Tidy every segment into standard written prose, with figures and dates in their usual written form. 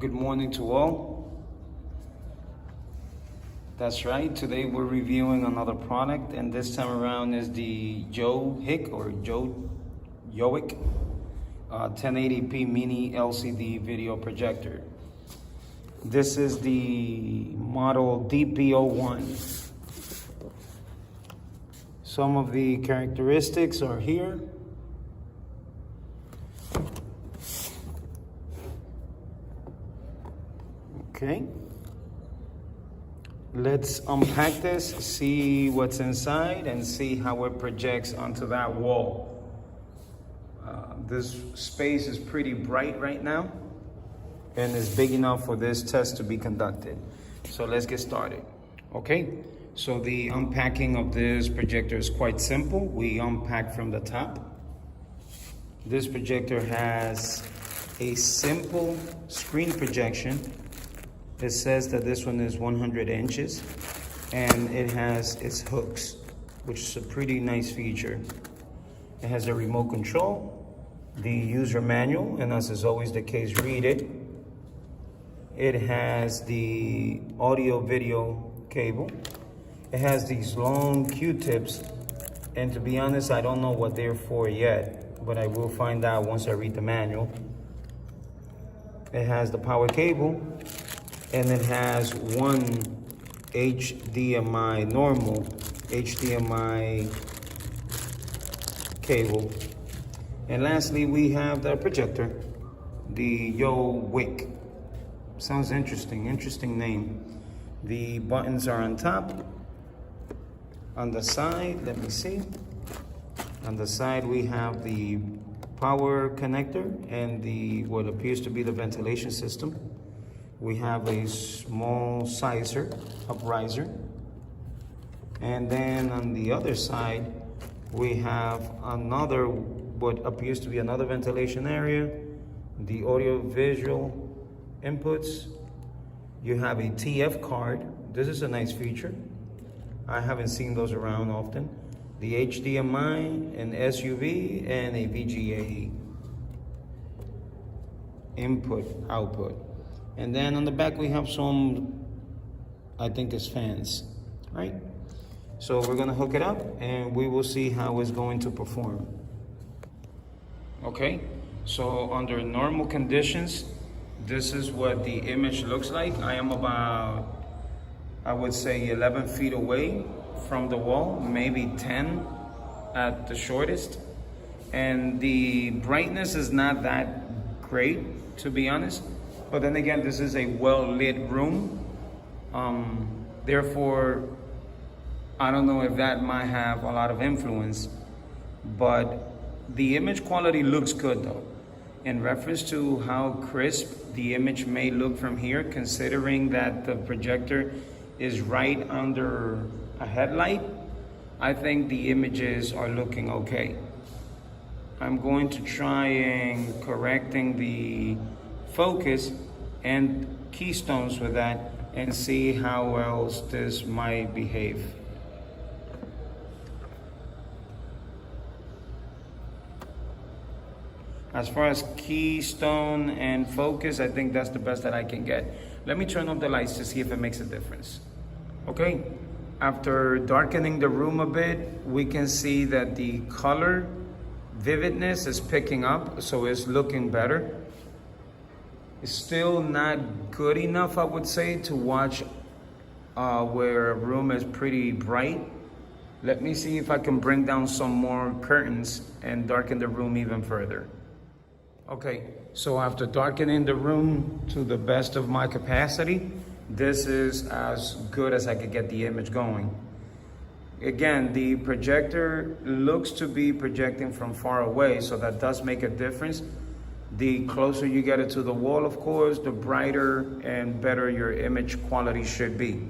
Good morning to all. That's right, today we're reviewing another product, and this time around is the YOWHICK or YOWHICK 1080p mini LCD video projector. This is the model DP01. Some of the characteristics are here. Okay, let's unpack this, see what's inside, and see how it projects onto that wall. This space is pretty bright right now, and is big enough for this test to be conducted. So let's get started. Okay, so the unpacking of this projector is quite simple. We unpack from the top. This projector has a simple screen projection. It says that this one is 100 inches, and it has its hooks, which is a pretty nice feature. It has a remote control, the user manual, and as is always the case, read it. It has the audio video cable. It has these long Q-tips, and to be honest, I don't know what they're for yet, but I will find out once I read the manual. It has the power cable, and it has one HDMI, normal HDMI cable. And lastly, we have the projector, the YOWHICK. Sounds interesting name. The buttons are on top. On the side, let me see. On the side, we have the power connector and the what appears to be the ventilation system. We have a small upriser. And then on the other side, we have another, what appears to be another ventilation area, the audio visual inputs. You have a TF card. This is a nice feature. I haven't seen those around often. The HDMI, an SUV, and a VGA output. And then on the back we have some, I think it's fans, right? So we're gonna hook it up and we will see how it's going to perform. Okay, so under normal conditions, this is what the image looks like. I am about, I would say 11 feet away from the wall, maybe 10 at the shortest. And the brightness is not that great, to be honest. But then again, this is a well-lit room. Therefore, I don't know if that might have a lot of influence, but the image quality looks good though. In reference to how crisp the image may look from here, considering that the projector is right under a headlight, I think the images are looking okay. I'm going to try and correcting the focus and keystones with that and see how else this might behave. As far as keystone and focus, I think that's the best that I can get. Let me turn off the lights to see if it makes a difference. Okay, after darkening the room a bit, we can see that the color vividness is picking up, so it's looking better. It's still not good enough, I would say, to watch where a room is pretty bright. Let me see if I can bring down some more curtains and darken the room even further. Okay, so after darkening the room to the best of my capacity, this is as good as I could get the image going. Again, the projector looks to be projecting from far away, so that does make a difference. The closer you get it to the wall, of course, the brighter and better your image quality should be.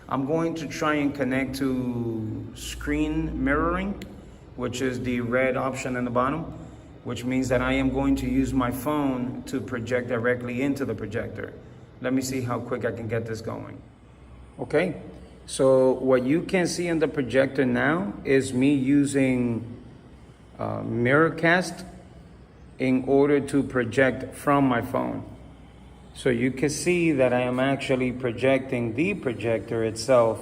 I'm going to try and connect to screen mirroring, which is the red option in the bottom, which means that I am going to use my phone to project directly into the projector. Let me see how quick I can get this going. Okay, so what you can see in the projector now is me using Mirrorcast in order to project from my phone. So you can see that I am actually projecting the projector itself.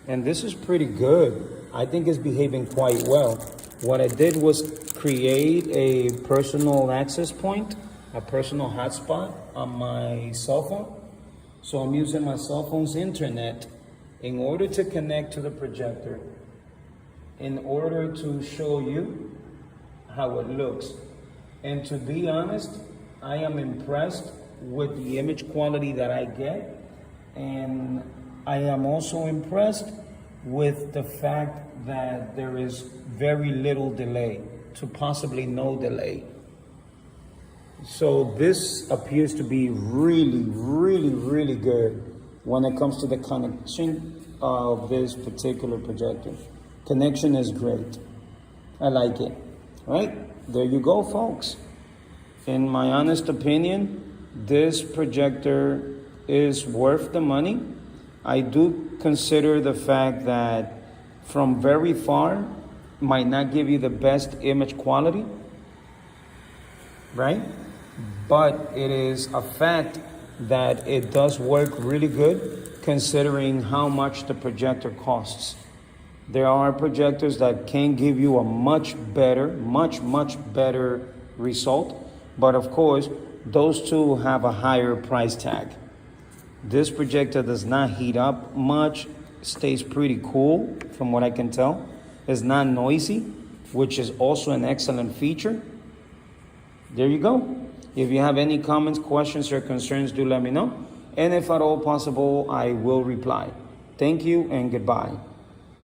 And this is pretty good. I think it's behaving quite well. What I did was create a personal access point, a personal hotspot on my cell phone. So I'm using my cell phone's internet in order to connect to the projector, in order to show you how it looks. And to be honest, I am impressed with the image quality that I get. And I am also impressed with the fact that there is very little delay, to possibly no delay. So this appears to be really, really, really good when it comes to the connection of this particular projector. Connection is great. I like it. Right? There you go, folks. In my honest opinion, this projector is worth the money. I do consider the fact that from very far might not give you the best image quality, right? But it is a fact that it does work really good considering how much the projector costs. There are projectors that can give you a much better result, but of course, those two have a higher price tag. This projector does not heat up much, stays pretty cool from what I can tell. It's not noisy, which is also an excellent feature. There you go. If you have any comments, questions, or concerns, do let me know. And if at all possible, I will reply. Thank you and goodbye.